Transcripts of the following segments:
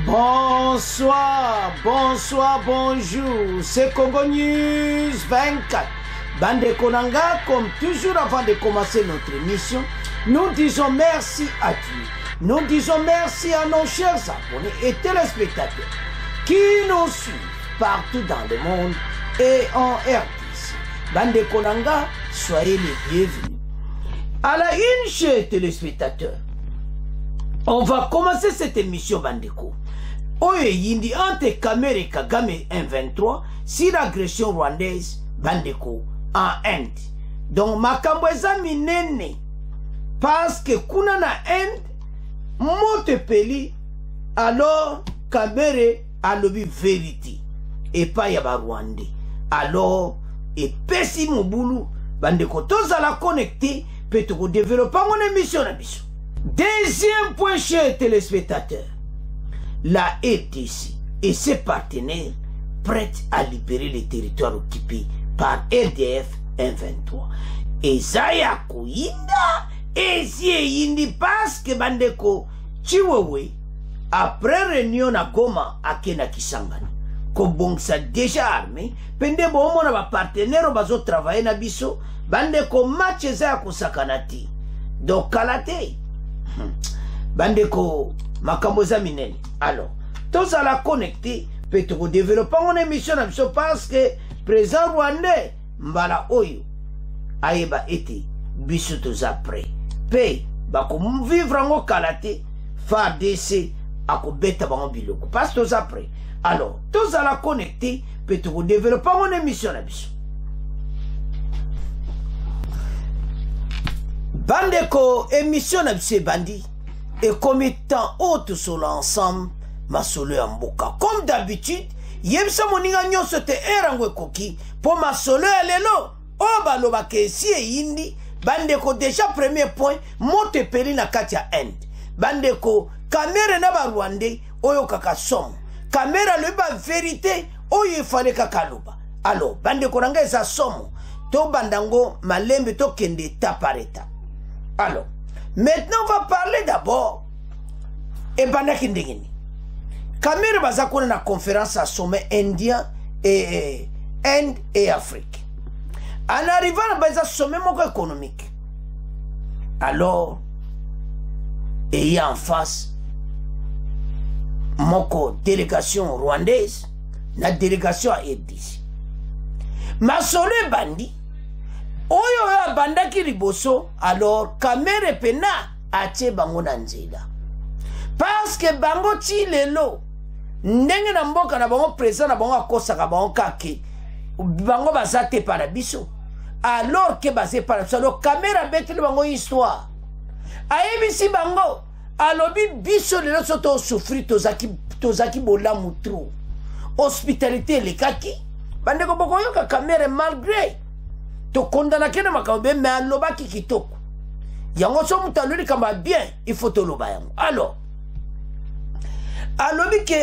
Bonsoir, bonsoir, bonjour. C'est Congo News 24. Bande Konanga, comme toujours avant de commencer notre émission, nous disons merci à Dieu. Nous disons merci à nos chers abonnés et téléspectateurs qui nous suivent partout dans le monde et en RDC. Bande Konanga, soyez les bienvenus. À la une, chers téléspectateurs, on va commencer cette émission Bandeko. Oye yindi entre Kamere et Kagame M23 si l'agression rwandaise Bandeko en Inde. Donc makambo eza minene parce que kuna na Inde mote peli alors Kamere alobi vérité et pas yaba Rwandais. Alors et pesi mobulu Bandeko tozala connecté peut te développer mon émission na biso. Deuxième point, chers téléspectateurs, la RDC et ses partenaires prêtent à libérer les territoires occupés par RDF M23. Et Zaya Koyinda et Yindi parce que Bandeko Chiwewe après réunion à Goma à Kena Kisangani. Kobongsa déjà armé, pende bo mona ba partenaire bazo travailler na biso, Bandeko match Zaya Kosakanati. Donc Kalate Bandeko makamboza minene. Alors, tous à la connecter peut te développer mon émission parce que président rwandais mbala oyo ayeba ete biso toza prêt. Pe bako vivre ngo kalate FARDC akobeta bango biloko parce que toza prêt. Alors, tous à la connecter peut te développer mon émission biso. Bandeko émission n'abse bandi et comme étant haute sur l'ensemble ma solo en boka comme d'habitude yebsa moninga nyonso te erangwe koki pour ma solo lelo o baloba ke si yindi bandeko déjà premier point mote peli na kati ya End bandeko kamera na ba Rwandais oyo kaka som kamera le ba vérité oyo fallait kaka loba alors bandeko nanga eza somo to bandango malembe to kende étape par étape. Alors, maintenant on va parler d'abord et Bandaki Ndengeni. Kamere bazakona na conférence à sommet indien et Inde et Afrique. En arrivant à ce sommet économique, alors, il y a en face moko délégation rwandaise, la délégation à RDC. Ma solo bandi. Oyo ya bandaki liboso alors kamere pena atie bango na nzela parce que bango ti lelo ndenge na mboka na bango président na bango akosaka bango kake bango bazate para biso alors que bazé para biso alors kamera beteli bango histoire ayebisi bango alobi biso lelo soto souffrir tozaki bolamu trop hospitalité lekaki bandeko bokoyoka kamera malgré to condamna kena makabe mais alobaki kitoko yango so mutaluli kama bien il faut to loba yango alors alobi que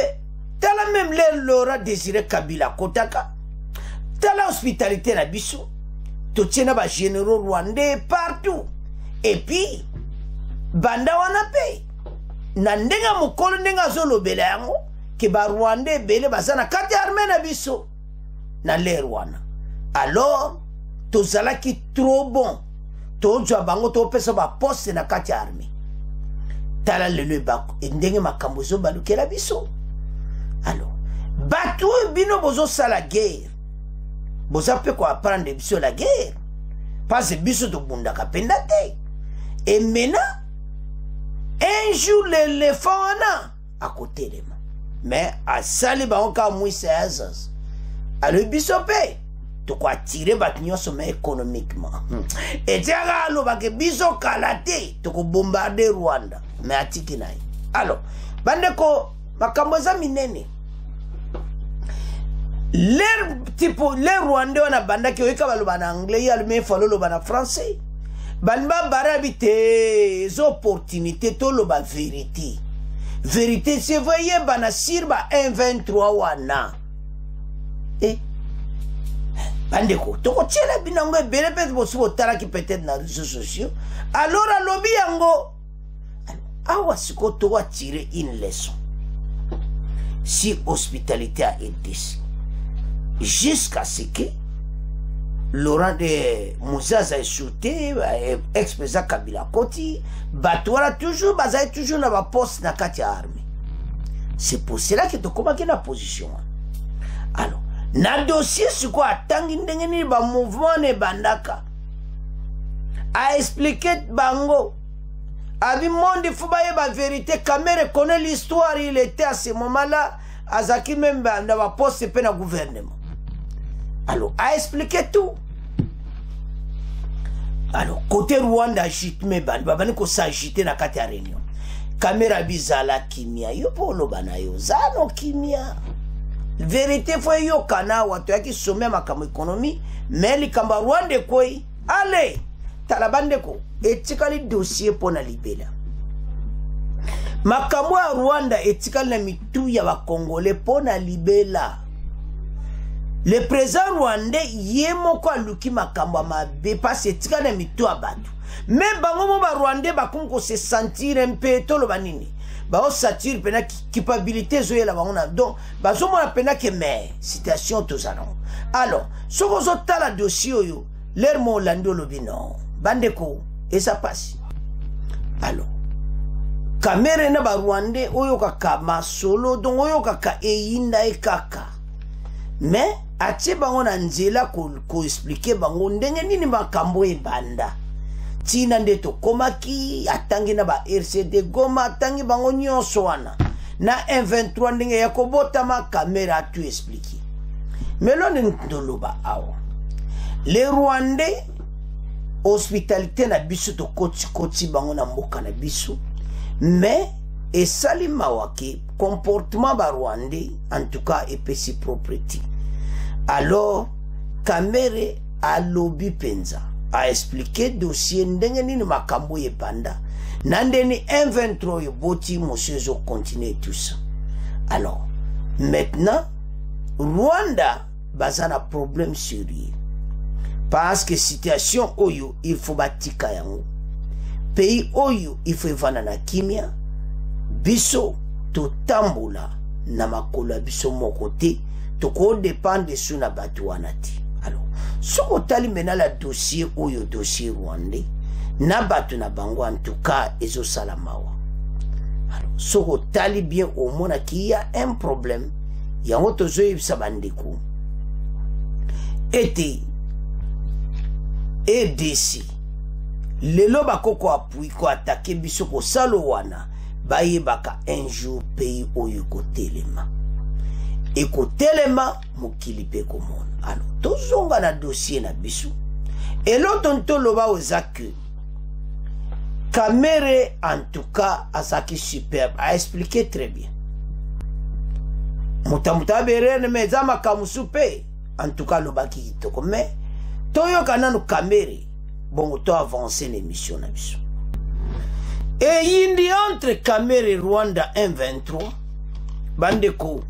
tala même les Laura Désiré Kabila kotaka tala hospitalité na biso to tiena ba généraux rwandais partout et puis banda wana pe na ndenga mukolo ndenga zolobela yango ke ba rwandais bele bazana kati armée na biso na l'air wana alors tozala ki trop bon tozo bango to pesa ba poste na kati armée tala le bako ndenge makambo zo balukela biso alors batu bino bozo sala guerre boza pe ko apprendre biso la guerre parce que biso to bunda kapenda te et maintenant un jour l'éléphant à côté de moi mais à sali ba on ka mou 16 alors biso pe to ko attirer batinyo sommet économiquement et tiaga lo ba ke biso kalate to ko bombarder Rwanda mais atiki nai alors bandeko makambo za minene les tipo les Rwandais wana bandaki oyika baloba na anglais ya le falo loba na français banba barabite les opportunités to loba vérité vérité c'est voyez bana sirba 123 wana et bandeko toko tiela binango ebele pe bosubo tala ki peut-être na réseaux sociaux alors alobi yango awa siko to tirer une leçon si hospitalité a été jusqu'à ce que Laurent de Mouzaza est shooté, ex-président Kabila Koti, Batouara toujours, Bazaï toujours dans la poste na kati armée. C'est pour cela que tu commences la position. Alors, na dossier sur quoi tangi ndengeni ba mouvement ne bandaka a expliqué bango. Abi monde foubaye ba vérité, Kamere connaît l'histoire, il était à ce moment-là, Azaki même dans la poste pe na gouvernement. Alors, a expliqué tout. Alors, côté Rwanda, agitme ban, babani ko s'agiter na kati ya réunion. Kamera bizala kimia, yo polo bana yo, zano kimia. Vérité foi yo kana, watu yaki sommet makamo économie, mais li kamba Rwanda koi, allez, talabande ko, etikali dossier pona libela. Makamo ya Rwanda etikali na mitu ya wa Congolais pona libela. Le président rwandais yemoko aluki makambo mabe parce tika na mitu abatu. Mais bango mo ba rwandais bakongo se sentir un peu tolo banini. Ba o satire pena capacité zoyela bangona. Donc bazo mo pena que mais situation tous anon. Alors, so bozo tala dossier yo, l'air mo lando lobi non. Bandeko et ça passe. Alors, Kamere na ba rwandais oyo kaka masolo donc oyo kaka eyinda ekaka. Mais atie bango na nzela ko expliquer bango ndenge nini makambo ebanda tina nde tokomaki atangi na ba RCD Goma atangi bango nyonso wana na M23 ndenge ya kobotama Kamera tu expliquer melone ndoloba awa les Rwandais hospitalité na biso to koti bango na mboka na biso mais esali mawake comportement ba Rwandais en tout cas epesi propriété. Alors Kamere a lobby penza a expliqué dossier ndenge nini makambo yebanda nandeni M23 yoboti monsieur zo continuer tout ça. Alors maintenant Rwanda bazana problème sérieux parce que situation oyo il faut batika yango pays oyo il faut vana na kimia biso totambola na makola biso moko te toko dépendre sous na batu wanati. Alors soko tali mena la dossier oyo dossier rwandais na batu na bango en tout cas ezo salamawa. Alors soko tali bien au mona qu'il y a un problème yango tozo yebisa bandeko ete EDC lelo bakoko apui ko attaquer biso ko salo wana baye baka un jour pays oyo ko telema eko telema mokili pe komona. Alors tozonga na dossier na biso elo tonto loba ozake Kamere en tout cas asaki superbe a expliqué très bien mutamuta berene meza makamusu pe en tout cas loba ki kitoko mais toyo kanano Kamere bon to avancer l'émission na biso et yindi entre Kamere Rwanda M23 bandeko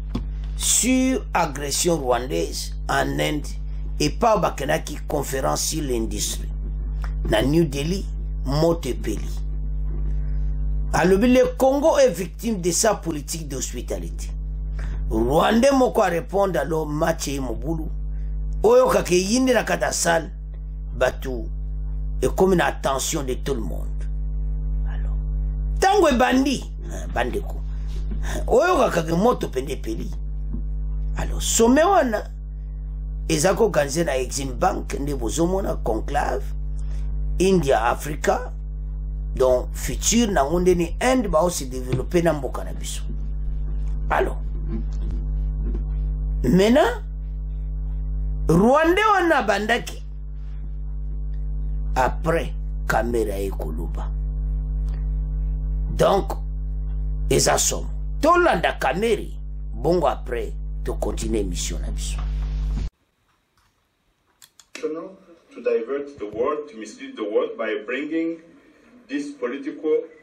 sur agression rwandaise en Inde et par Bakenaki conférence sur l'industrie na New Delhi Motepeli. Alors le Congo est victime de sa politique d'hospitalité. Rwanda moko répondre à l'homme Mathieu Mobulu oyo kake yindi na katasal batu et comme une attention de tout le monde. Alors tango e bandi bandeko oyo kake moto pende peli. Alors sommet wana ezako ganze na Exim Bank nde bozomona conclave India Africa donc futur na ngonde ni Inde ba aussi développer na mboka na biso. Alors maintenant Rwanda wana bandaki après Kamera ekoluba donc eza somo tolanda Kamera bongo après to continuer mission na biso. To divert the world, to mislead the world by bringing this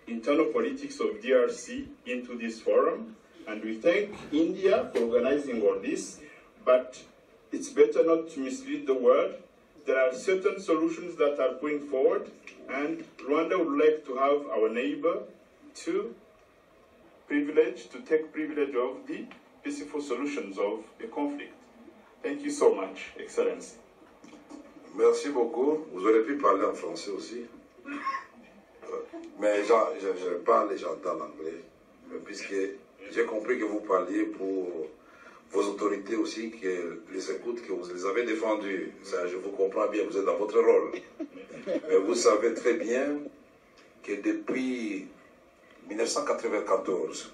internal politics of DRC into this forum. And we thank India for organizing all this, but it's better not to mislead the world. There are certain solutions that are going forward, and Rwanda would like to have our neighbor to take privilege of the peaceful solutions of the conflict. Thank you so much, Excellency. Merci beaucoup. Vous auriez pu parler en français aussi. Mais je parle et j'entends l'anglais. Puisque j'ai compris que vous parliez pour vos autorités aussi, que les écoutes, que vous les avez défendues. Ça, je vous comprends bien, vous êtes dans votre rôle. Mais vous savez très bien que depuis 1994,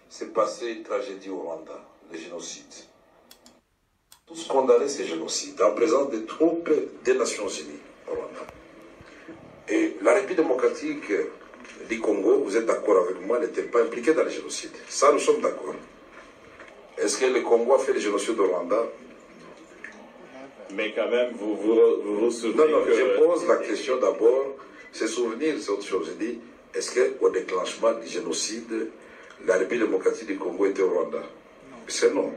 s'est passé une tragédie au Rwanda, le génocide. Tous condamnés ce génocide en présence des troupes des Nations Unies au Rwanda. Et la République démocratique du Congo, vous êtes d'accord avec moi, n'était pas impliquée dans le génocide. Ça, nous sommes d'accord. Est-ce que le Congo a fait le génocide au Rwanda? Mais quand même, vous souvenez Non, que... je pose la question d'abord. Ces souvenirs, c'est autre chose. Je dis, est-ce qu'au déclenchement du génocide, la République démocratique du Congo était au Rwanda? C'est non.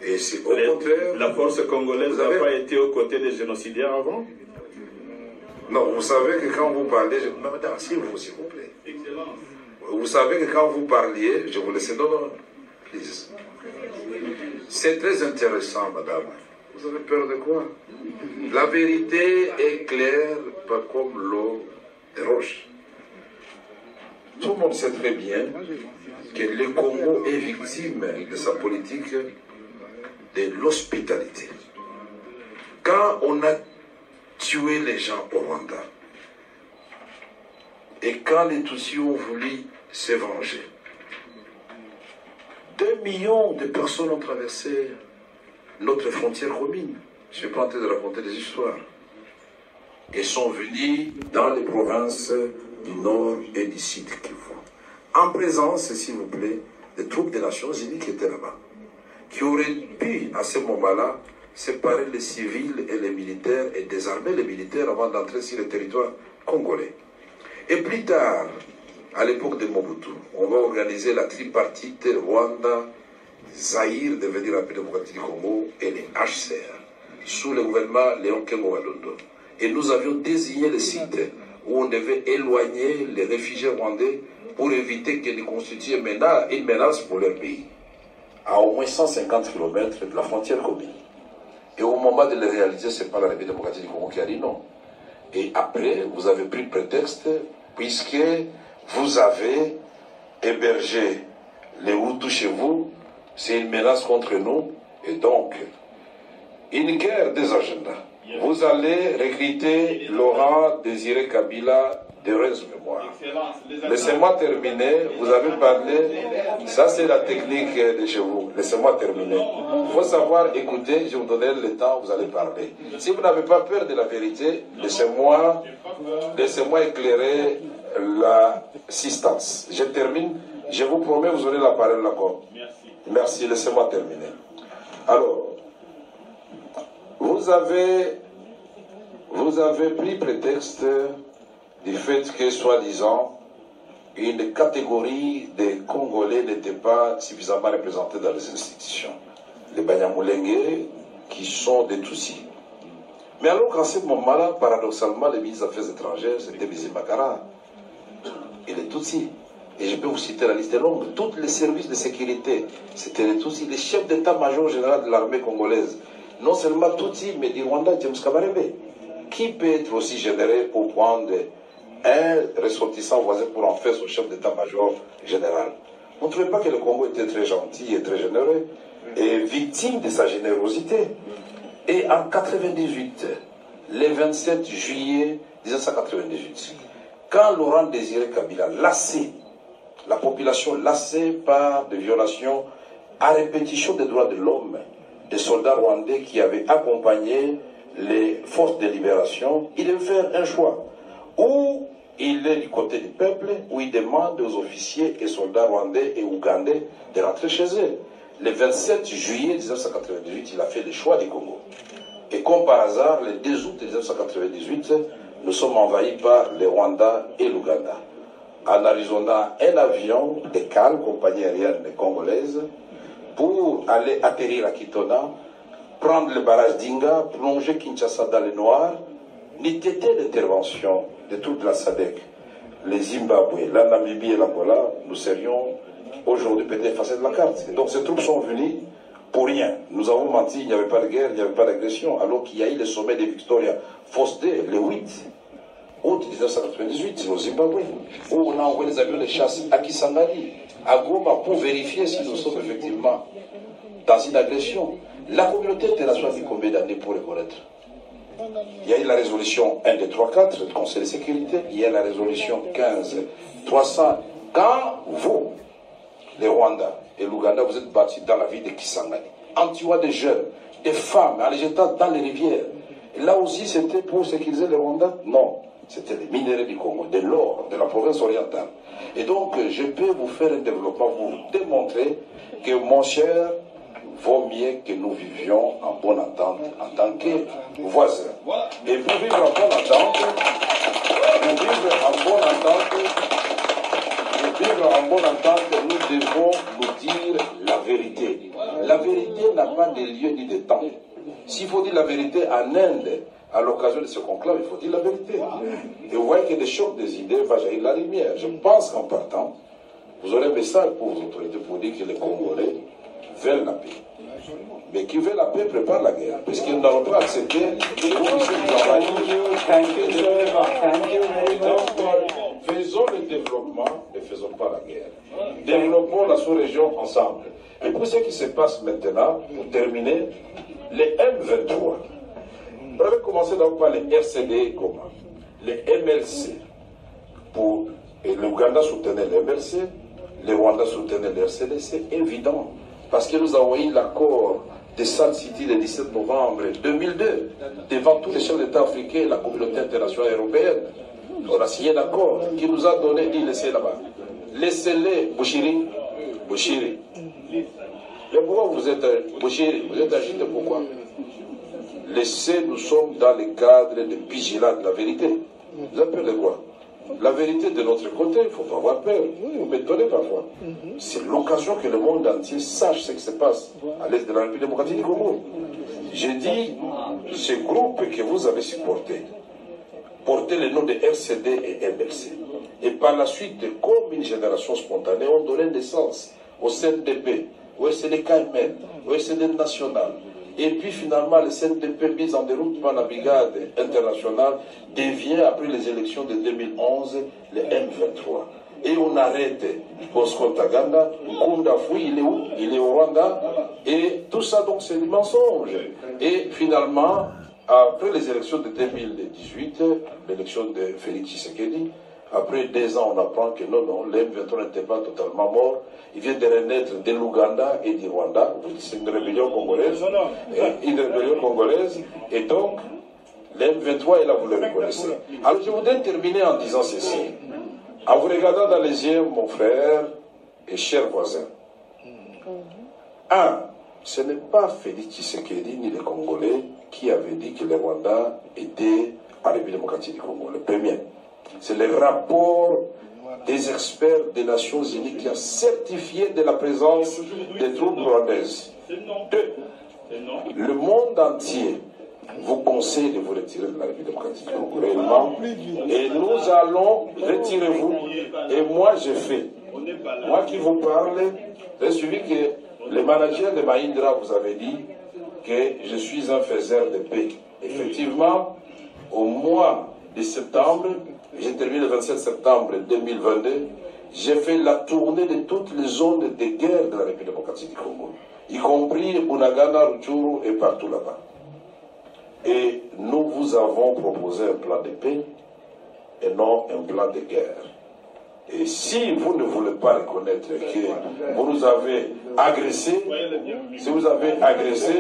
Et c'est au contraire... La force congolaise n'a pas été aux côtés des génocidaires avant? Non, vous savez que quand vous parlez... Madame, s'il vous plaît. Excellent. Vous savez que quand vous parliez, je vous laisse... Non, please. C'est très intéressant, madame. Vous avez peur de quoi? La vérité est claire, pas comme l'eau des roches. Tout le monde sait très bien que le Congo est victime de sa politique de l'hospitalité. Quand on a tué les gens au Rwanda, et quand les Tutsis ont voulu se venger, 2 millions de personnes ont traversé notre frontière commune. Je ne suis pas en train de raconter des histoires. Et sont venus dans les provinces du Nord et du Sud Kivu, en présence, s'il vous plaît, des troupes des Nations Unies qui étaient là-bas, qui auraient pu, à ce moment-là, séparer les civils et les militaires et désarmer les militaires avant d'entrer sur le territoire congolais. Et plus tard, à l'époque de Mobutu, on va organiser la tripartite Rwanda, Zaïre, devenir la République démocratique du Congo, et les HCR, sous le gouvernement Léon Kengo Wadondo. Et nous avions désigné le site où on devait éloigner les réfugiés rwandais pour éviter qu'ils constituent une menace pour leur pays, à au moins 150 km de la frontière commune. Et au moment de le réaliser, ce n'est pas la République démocratique du Congo qui a dit non. Et après, vous avez pris le prétexte, puisque vous avez hébergé les Hutus chez vous, c'est une menace contre nous, et donc, une guerre des agendas. Vous allez recruter Laurent Désiré Kabila d'heureuse mémoire. Laissez-moi terminer, vous avez parlé, ça c'est la technique de chez vous, laissez-moi terminer. Il faut savoir écouter, je vous donnerai le temps, vous allez parler. Si vous n'avez pas peur de la vérité, laissez-moi éclairer l'assistance. Je termine, je vous promets, vous aurez la parole encore. Merci, laissez-moi terminer. Alors, vous avez pris prétexte du fait que, soi-disant, une catégorie des Congolais n'était pas suffisamment représentée dans les institutions. Les Banyamulenge, qui sont des Tutsis. Mais alors qu'en ce moment-là, paradoxalement, les ministres des Affaires étrangères, c'était Bizimakara et les Tutsis. Et je peux vous citer la liste longue. Tous les services de sécurité, c'était les Tutsis. Les chefs d'état-major général de l'armée congolaise, non seulement Tutsis, mais du Rwanda, James Kabarebe. Qui peut être aussi généré au point d'un ressortissant voisin pour en faire son chef d'état-major général? On ne trouvait pas que le Congo était très gentil et très généreux et victime de sa générosité. Et en 1998, le 27 juillet 1998, quand Laurent Désiré Kabila, lassé, la population lassée par des violations à répétition des droits de l'homme, des soldats rwandais qui avaient accompagné les forces de libération, il devait faire un choix. Ou il est du côté du peuple, où il demande aux officiers et soldats rwandais et ougandais de rentrer chez eux. Le 27 juillet 1998, il a fait le choix du Congo. Et comme par hasard, le 2 août 1998, nous sommes envahis par le Rwanda et l'Ouganda. En Arizona, un avion de CAL, compagnie aérienne congolaise, pour aller atterrir à Kitona, prendre le barrage d'Inga, plonger Kinshasa dans le noir, n'eût été l'intervention de toute la SADC, les Zimbabwe, la Namibie et l'Angola, nous serions aujourd'hui peut être effacé de la carte. Et donc ces troupes sont venues pour rien. Nous avons menti, il n'y avait pas de guerre, il n'y avait pas d'agression, alors qu'il y a eu le sommet de Victoria Falls Day, le 8 août 1998, au Zimbabwe, où on a envoyé des avions de chasse à Kisangani, à Goma, pour vérifier si nous sommes effectivement dans une agression. La communauté internationale a mis combien d'années pour reconnaître? Il y a eu la résolution 1234 du Conseil de sécurité, il y a la résolution 15300. Quand vous, les Rwandais et l'Ouganda, vous êtes battus dans la ville de Kisangani, en tuant des jeunes, des femmes, en les jetant dans les rivières, là aussi c'était pour sécuriser les Rwandais? Non, c'était les minéraux du Congo, de l'or, de la province orientale. Et donc je peux vous faire un développement, vous démontrer que mon cher, vaut mieux que nous vivions en bonne entente en tant que voisins. Et pour vivre en bonne entente, nous devons nous dire la vérité. La vérité n'a pas de lieu ni de temps. S'il faut dire la vérité en Inde, à l'occasion de ce conclave, il faut dire la vérité. Et vous voyez que des chocs des idées va jaillir la lumière. Je pense qu'en partant, vous aurez un message pour vos autorités pour dire que les Congolais veulent la paix. Mais qui veut la paix prépare la guerre, puisqu'ils n'allons pas accepter que nous puissions travailler. Faisons le développement, ne faisons pas la guerre. Développons la sous-région ensemble. Et pour ce qui se passe maintenant, pour terminer, les M23. On va commencer d'abord par les RCD, comment? Les MLC. Et l'Ouganda soutenait les MLC, les Rwandais soutenaient les RCD, c'est évident. Parce que nous avons eu l'accord de Sun City le 17 novembre 2002, devant tous les chefs d'État africains et la communauté internationale européenne. On a signé l'accord qui nous a donné, dit laissez là-bas. Laissez-les, Bouchiri. Et pourquoi vous êtes Bouchiri? Vous êtes agité pourquoi? Laissez, nous sommes dans le cadre de vigilance de la vérité. Vous appelez quoi? La vérité de notre côté, il ne faut pas avoir peur. Vous m'étonnez parfois. C'est l'occasion que le monde entier sache ce qui se passe à l'est de la République démocratique du Congo. J'ai dit, ce groupe que vous avez supporté, portait le nom de RCD et MLC. Et par la suite, comme une génération spontanée, on donnait naissance au CNDP, au SNDKMN, au SND national. Et puis finalement, le CNDP mis en déroute par la brigade internationale devient, après les élections de 2011, le M23. Et on arrête Bosco Ntaganda, Nkunda Fui, il est où? Il est au Rwanda. Et tout ça, donc, c'est du mensonge. Et finalement, après les élections de 2018, l'élection de Félix Tshisekedi, après 2 ans, on apprend que non, le M23 n'était pas totalement mort. Il vient de renaître de l'Ouganda et du Rwanda. C'est une rébellion congolaise. Et donc, le M23 est là, vous le reconnaissez. Alors, je voudrais terminer en disant ceci. En vous regardant dans les yeux, mon frère et cher voisin. Ce n'est pas Félix Tshisekedi ni les Congolais qui avaient dit que le Rwanda était en République démocratique du Congo. Le premier. C'est le rapport des experts des Nations Unies qui a certifié de la présence des troupes rwandaises. 2. Le monde entier vous conseille de vous retirer de la République démocratique du Congo réellement. Et nous allons, retirez-vous. Et moi, j'ai fait. Moi qui vous parle, j'ai suivi que le manager de Mahindra vous avait dit que je suis un faiseur de paix. Effectivement, au mois de septembre, j'ai terminé le 27 septembre 2022, j'ai fait la tournée de toutes les zones de guerre de la République démocratique du Congo, y compris Bunagana, Rutshuru et partout là-bas. Et nous vous avons proposé un plan de paix et non un plan de guerre. Et si vous ne voulez pas reconnaître que vous nous avez agressés, si vous avez agressé,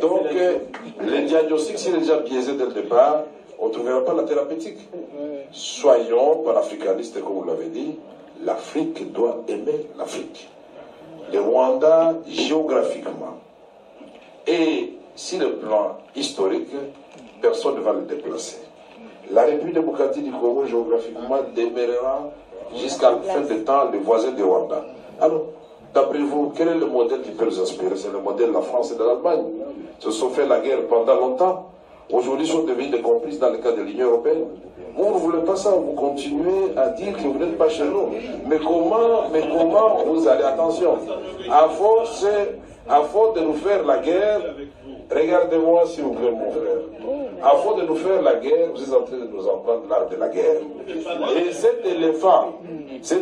donc le diagnostic, s'il est déjà biaisé dès le départ, on ne trouvera pas la thérapeutique. Soyons panafricanistes, comme vous l'avez dit, l'Afrique doit aimer l'Afrique. Le Rwanda, géographiquement, et sur le plan historique, personne ne va le déplacer. La République démocratique du Congo, géographiquement, demeurera jusqu'à la fin des temps le voisin du Rwanda. Alors, d'après vous, quel est le modèle qui peut nous inspirer? C'est le modèle de la France et de l'Allemagne. Ils se sont fait la guerre pendant longtemps. aujourd'hui sont devenus des complices dans le cadre de l'Union européenne. Vous ne voulez pas ça, vous continuez à dire que vous n'êtes pas chez nous. Mais comment vous allez, attention, à force de nous faire la guerre, regardez-moi s'il vous plaît mon frère, à force de nous faire la guerre, vous êtes en train de nous apprendre l'art de la guerre. Et cet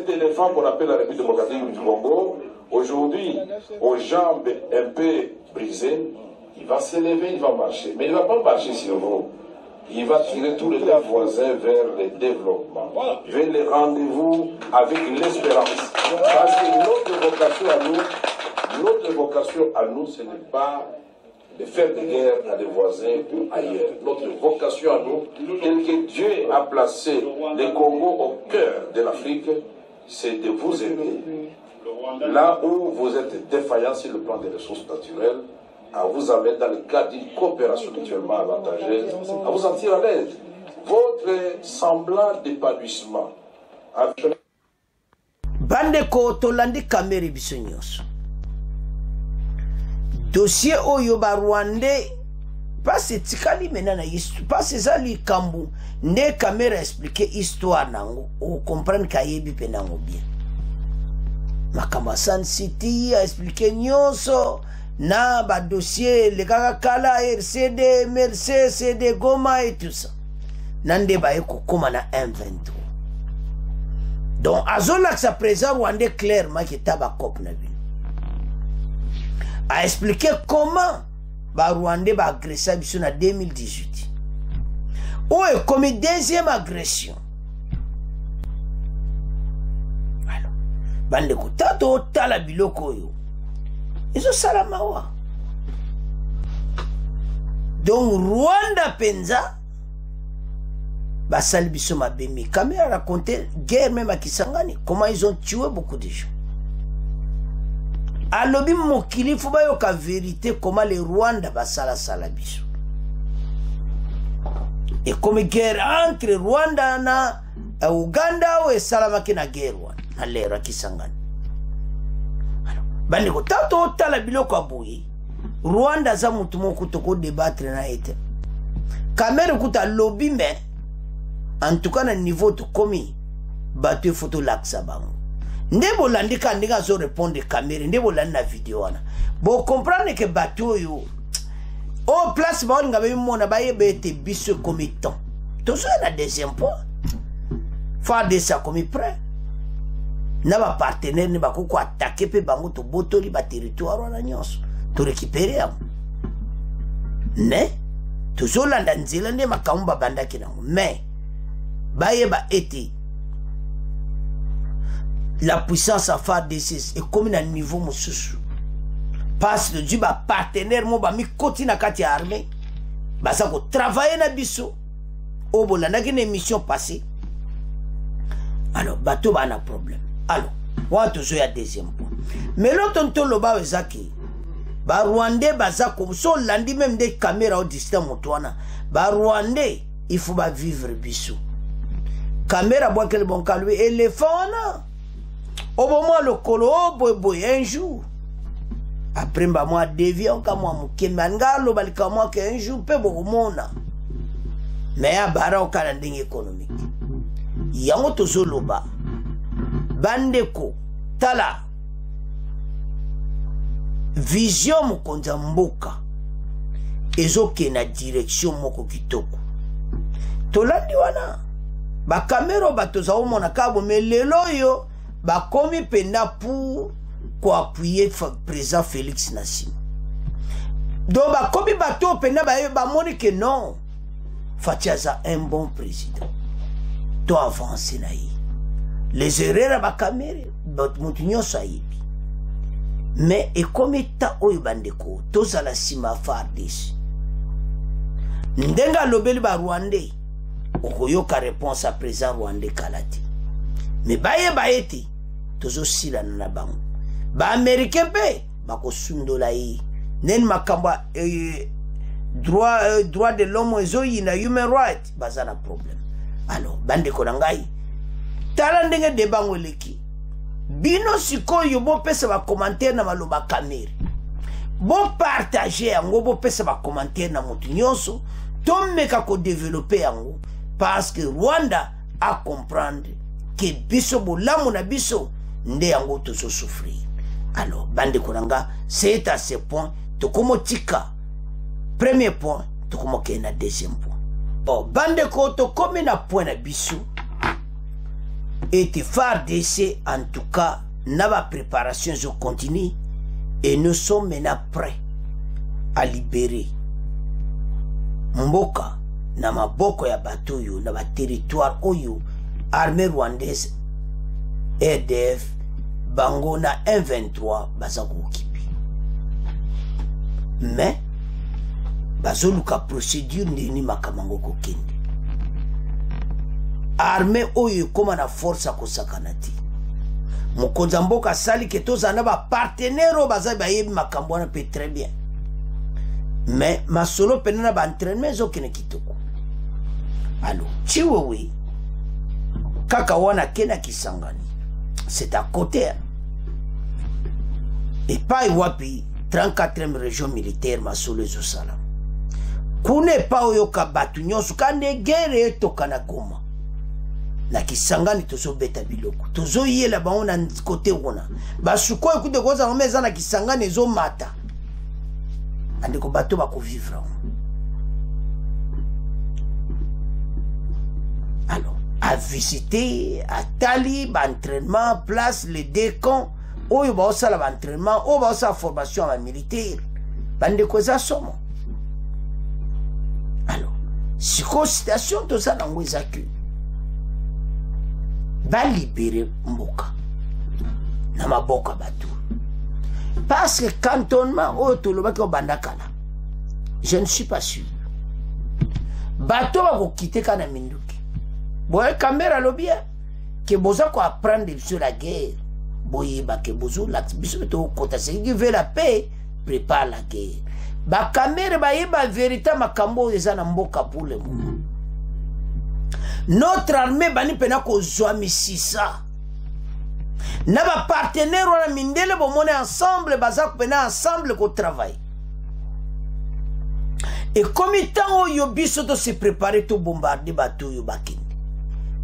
éléphant qu'on appelle la République démocratique du Congo, aujourd'hui, aux jambes un peu brisées, il va s'élever, il va marcher. Mais il ne va pas marcher sur vous. Il va tirer tous les voisins vers le développement, vers les rendez-vous avec l'espérance. Parce que notre vocation à nous, ce n'est pas de faire des guerres à des voisins ou ailleurs. Notre vocation à nous, tel que Dieu a placé le Congo au cœur de l'Afrique, c'est de vous aider. Là où vous êtes défaillant sur le plan des ressources naturelles, à vous amener dans le cadre d'une coopération mutuellement avantageuse, à vous sentir à l'aise. Votre semblant d'épanouissement. Bandeko tolandi kameri biso nyonso. Dossier oyo ba Rwandais passe tikali menana yistu passe zali kambu nde kamera expliquer histoire nango o comprendre kayebi penango bien. Makamasan City a expliqué nyonso na ba dossier le kala RCD, Mercedes, CD Goma et tout ça. Nande ba eko koma na M23. Donc azola que sa présent Rwandais clairement qui taba kop na bin. A expliqué comment ba Rwandais ba agressé biso na 2018. Ou est commis deuxième agression. Alors, bande ko tato tala biloko yo. Ils ont salamawa. Donc Rwanda penza basali biso mabemi. Kamera raconté guerre même à Kisangani comment ils ont tué beaucoup de gens. Alobi mokili faut ba yoka vérité comment les Rwanda basala sala biso. Et comme guerre entre Rwanda na Uganda ou salamaki na guerre na lera Kisangani. Bande ko tato tala biloko aboyi Rwanda za mutu moko toko débattre na ete kamera kuta lobby mais en tout cas na niveau to komi bateau photo laksa bango ndebo landika ndika zo répondre kamera ndebo landa vidéo wana bo comprendre que bateau yo au place ba nga be mona ba yebete biso committant to so na deuxième point faire de ça comme prêt na ba partenaire ni bakoko attaquer pe bango to botoli ba territoire wana nyonso to récupérer am mais to so landa nzela nde makamba bandaki nango mais ba été la puissance à faire des est comme na niveau mosusu parce que du ba partenaire mo ba mi koti na kati ya armée ba sa ko travailler na biso o bolanda ki na émission passée alors bato ba na problème. Alors, on toujours ya deuxième point. Mais l'autre loba ezaki ba Rwandais baza comme so landi même des caméras au distant motwana. Ba Rwandais, il faut ba vivre biso. Caméra bois quel bon calme éléphant na. Au moment le colo boy un jour. Après ba moi déviant comme moi mukemanga lo balika moi qu'un jour pe bo mona. Mais a bara au calendrier économique. Yango tozo loba. Bandeko tala vision mokonza mboka ezoke na direction moko kitoko tolandi wana ba kamera batoza omona kabo melelo yo ba komi penda pour ko appuyer président Félix Nassima donc ba komi bato penda ba moni que non Fatiaza un bon président doit avancer na yi les erreurs à bakamere mutunyo sayibi mais et comme état oyo bandeko toza la sima fardis ndenga lobeli ba Rwandais okoyoka réponse à présent Rwandais kalati mais baye tozo sila na bango ba américain pe bako sundola yi nen makamba droit de l'homme ezo na human right bazana problème alors bandeko nangai tala ndenge debango leki bino sikoyo bo pesa ba commentaire na maloba kamera bo partager yango bo pesa ba commentaire na mutu nyonso tomeka ko développer yango parce que Rwanda a comprendre que biso bolamu na biso nde yango tozo souffrir. Alors bande konanga, c'est à ce point tokomo tika premier point tokomo ke na deuxième point. Bon bande ko to comme na point na biso et FARDC en tout cas na ba préparation je continue et nous sommes maintenant prêts à libérer mboka na maboko ya bato yo na ba territoire oyo armée rwandaise RDF bango na M23 baza ko okipi. Mais bazoluka procédure ndeni makamango ko kende. Armée oyo koma na force ko sakanati. Mokonza mboka sali ke tozana ba partenaire baza ba yebi makambo na pe très bien. Mais masolo penana ba entraînement zo kene kitoko. Alors, Chiwewe kaka wana kena Kisangani. C'est à côté. Et pas wapi 34e région militaire masolo zo salam. Kune pa oyo ka batu nyonso kande guerre to kana Goma. Na Kisangani tozo beta biloko. Tozo yela ba ona côté wana. Ba suko ekude koza ngomeza na Kisangani zo mata. Ande ko bato ba ko vivre. Alors, à visiter, à tali, entraînement, place, les deux camps, où il y a l'entraînement, où il y a la formation militaire. Bande koza somo. Alors, si situation tout ça dans les accueils, va libérer Mboka. Na maboka batu. Parce que cantonnement, je ne suis pas sûr. Bateau va vous quitter quand même Minduki. Boye caméra lobia que boza ko apprendre sur la guerre. Boye ba que bozo la biso to kota c'est qui veut la paix prépare la guerre. Ba caméra ba yeba vérité makambo ezana mboka pour le moment. Notre armée bani pena ko zoami sisa. Na ba partenaire wana mindele bo mone ensemble baza ko pena ensemble ko travail. Et comme il temps yo biso to se préparer to bombarder bateau yo bakindi.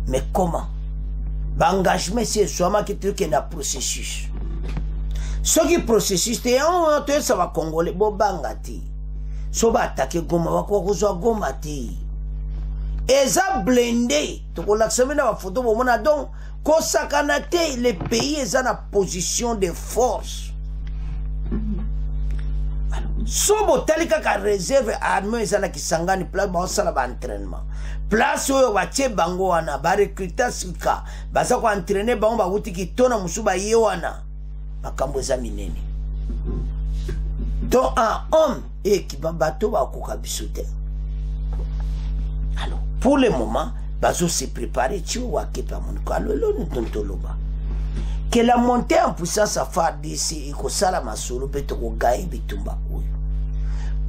Mais comment? L'engagement c'est soit qui truc na processus. Ce qui processus te on ça va congolais bo bangati. So ba attaquer Goma wa ko zo Goma ti. Eza blindé to ko l'accès na photo bo mona donc ko sakanate les pays eza na position de force. Sobo talika ka réserve armée eza na Kisangani place ba sala ba entraînement. Place oyo batie bango wana ba recruter sika baza ko entraîner bango ba wuti kitona musuba ye wana makambo eza minene. Donc un homme et qui bateau ba ko kabisote. Alors pour le moment bazo se préparer tu wa kepa mon ko lolo ntontoloba. Que la montée en puissance à FARDC et que ça la masolo peut te gagner bitumba oyo.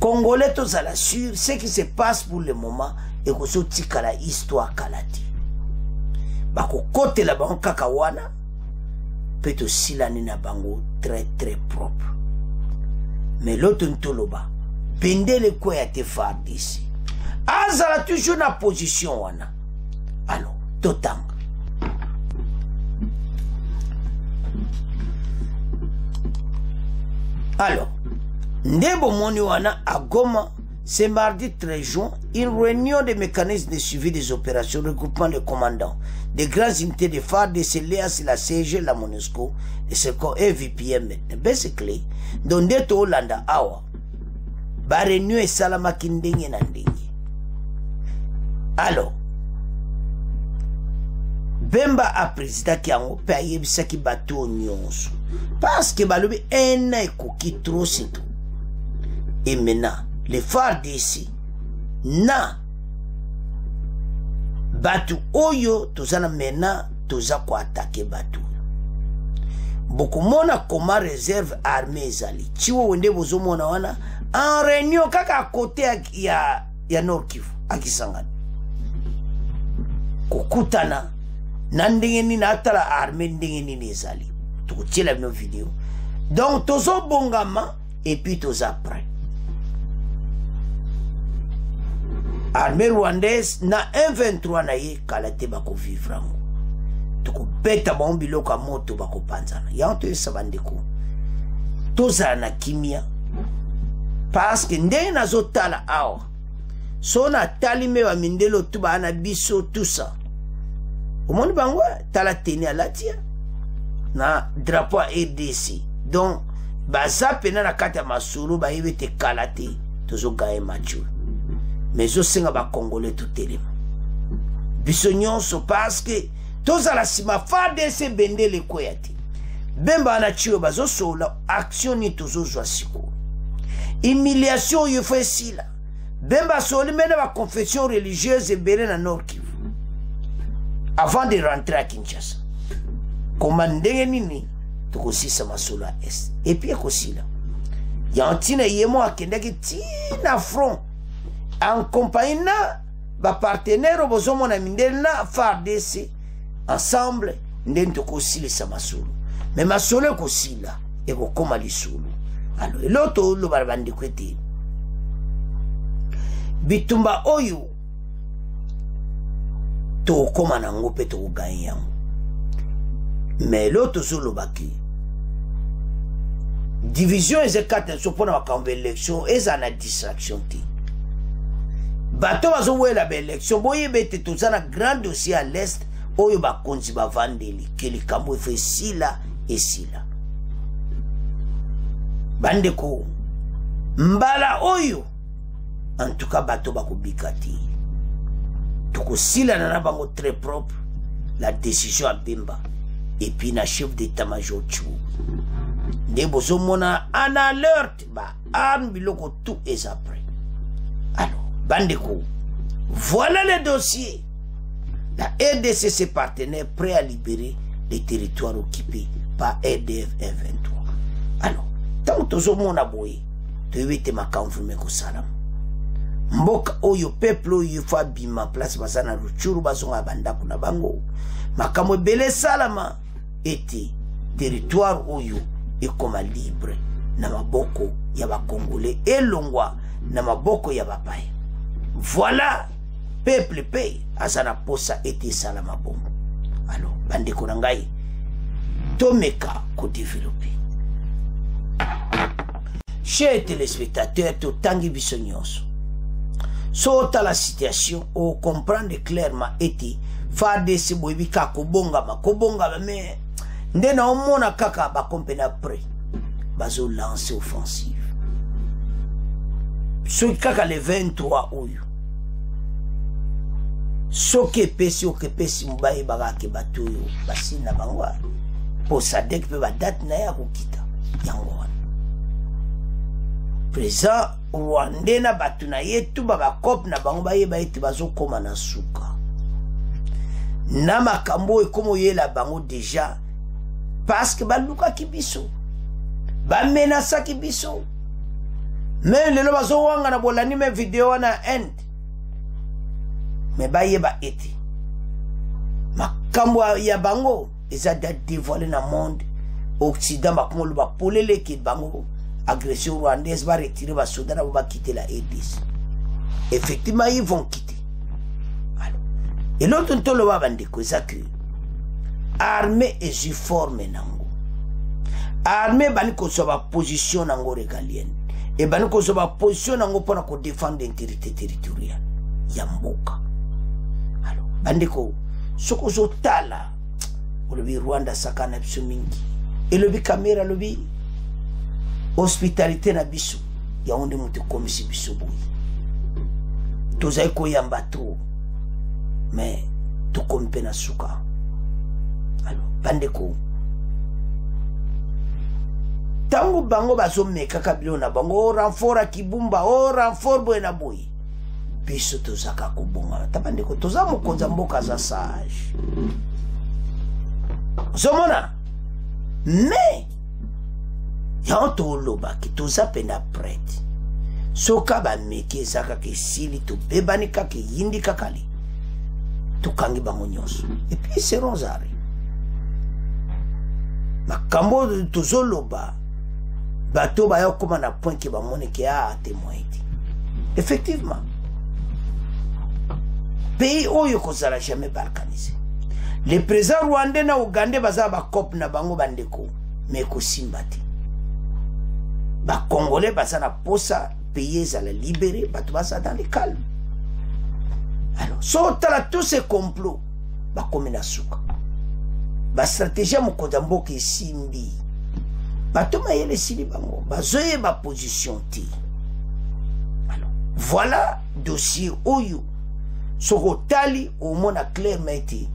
Congolais tous à la sûr ce qui se passe pour le moment et que ce tika la histoire kalati. Bako kote la bango kakawana peut aussi la nina bango très très propre. Mais l'autre ntoloba pende le quoi ya te FARDC. Azala toujours na position wana. Alors totanga. Alors, Ndebo Moniwana à Goma, c'est mardi 13 juin, une réunion des mécanismes de suivi des opérations regroupant les commandants des grandes unités de FARDC, l'EAS, la CG, la MONUSCO, le SECO et VPM, basically, dont des Hollanda Awa, ba réunion et Salama Kindenge Nandenge. Alors, Bemba a président qui a payé qui bateau nyonso. Parce que balobi un qui trop c'est tout. Et maintenant, les FARDC na batu oyo tozana maintenant toza ko attaquer batu. Beaucoup mona comment réserve armée zali. Chiwo wende bozo mona wana en réunion kaka à côté ya Nord Kivu akisangana. Kokutana nandenge ni natala armée ndenge ni nezali. Tukutila nos vidéos. Donc tozo bongama et puis toza prêt. armée rwandaise na M23 na ye kala te bako vivre ngo toko beta bango biloko ya moto bako panzana yango toyesa bandeko tozala na kimia parce que ndenge nazotala awa so natali me bamindele otu baa na biso tusa omoni bango tala teni alatia na drapeau ya RDC donc baza pena na kati ya masolo bayebi te kala te tozogaye match mais zosenga bakongole totelema biso nyonso parce que tozala nsima FARDC bendele ekweya te bemba na tio bazosola action ni tozozwa sikoyo humiliation oyo efo esila bemba asoli mene baconfession religieuse ebele na Nord Kivu avant de rentrer à Kinshasa koma ndenge nini tokosisa masolo ya est epi ekosila ya ntina ye mo akendaki tina front en compagnie na bapartenaire bozomona mindele na FARDC ensemble ndenge tokosilisa masolo mais masolo ekosila ekokoma lisolo alo elo toloba bandeko ete bitumba oyo tokoma nango mpe tokoganye yango mais elo tozolobaki division eza kati so mpona makambo élection eza na distraction te bato bazowela baélection boyeba ete toza na grand dossier à l'est oyo bakonzi bavandeli ke likambo efo esila esila bandeko mbala oyo en tout cas bato bakobika te tokosilana na bango très propre la décision à Bemba et puis na chef d'état-major Tchou nde bozomona en alerte ba arme biloko tout est après alors bandeko voilà le dossier. La RDC, ses partenaires prêts à libérer les territoires occupés par RDF M23. Alors, tant que tout le monde a boyé, tu veux ma confirmer que salam. Mboka oyo peuple oyo fa bima place basana ruchuru basonga banda kuna bango. Makamwe bele salama ete territoire oyo ekoma libre na maboko ya ba Congolais elongwa na maboko ya bapaya. Voilà peuple paye asana posa ete salama bongo. Alors bandeko na ngai tomeka ko développer. Chers téléspectateurs, to tangi biso nyonso. Sota la situation o comprendre clairement ete FARDC boyebi ka kobongama mais nde na omona kaka bakompene après bazo lancer offensive. So kaka le 23 oyo soki epesi mbaye bakake bato oyo basina bango po sadek mpe badate na ye akokita yango wana président rwandais na bato na ye tu babakope na bango bayeba ete bazokoma na suka na makambo ekoma oyela bango deja parce que balukaki biso bamenasaki biso me lelo bazowanga na bolani me video wana end mais bayeba ete makambo ya bango eza da dévoilé na monde occident bakomolo bapolele ke bango agression rwandaise va retirer ba soldats va quitter la RDC. Effectivement ils vont quitter. Alors et l'autre tolo ba bandeko ça que armée et forme nango armée bani ko so ba position nango régalienne et bani ko so ba position nango pour ko défendre l'intégrité territoriale ya mboka. Alors bandeko soko zotala olobi Rwanda sakana biso mingi et lobi caméra lobi hospitalité na biso ya onde mutu komisi biso boyi tozai ko yamba to mais to kompe na suka. Alors bandeko tango bango bazo meka kabilo na bango renfort kibumba o renfort boy na boyi biso tozaka kubonga tabandeko toza mukonza mboka za sage zomona mais yanto loba ki toza pena prête soka ba meke zaka ke sili to bebani kake yindi kakali to kangi bango nyonso et puis seront zari makambo tozo loba bato ba yokoma na point ke ba mone ke a témoin effectivement pays oyo kozala jamais balkanisé. Les présidents rwandais na ougandais baza ba cop na bango bandeko mais ko simbati. Ba congolais baza na posa pays za la libérer bato baza dans le calme. Alors so tala tous ces complots ba komena suka. Ba stratégie mokonza mboka esimbi. Bato mayele sili bango bazoye ba position ti. Alors voilà dossier oyo sokotali au mona clairement ti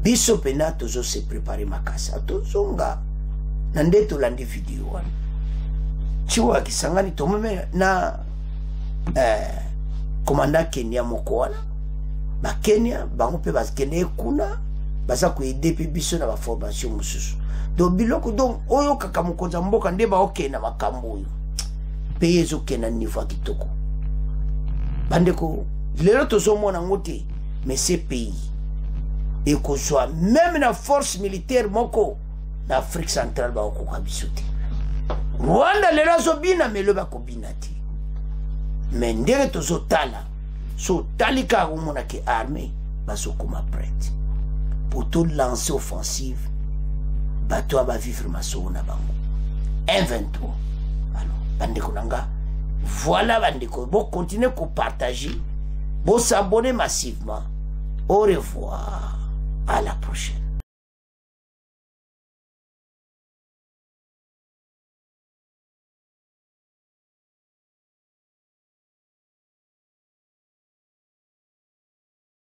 biso pena tozo se préparer makasa tozonga na ndeto landi video wana chiwa kisangani tomeme na komanda Kenya moko wana ba Kenya bango pe bakene kuna baza ko aider pe biso na ba formation mususu donc biloko donc oyo kaka mokonza mboka nde ba okena makambo oyo pe yezo kena niveau kitoko bandeko lelo tozomona ngote mais ces pays et qu'on soit même la force militaire moko na Afrique centrale ba ko kabisuti Rwanda le razo bina mais le ba ko binati mais ndere tozotala so talika umona ke armée baso kuma prête pour tout lancer offensive bato ba vivre maso na bango M23 alors bandeko nanga voilà bandeko bon continuer ko partager bon s'abonner massivement au revoir. À la prochaine.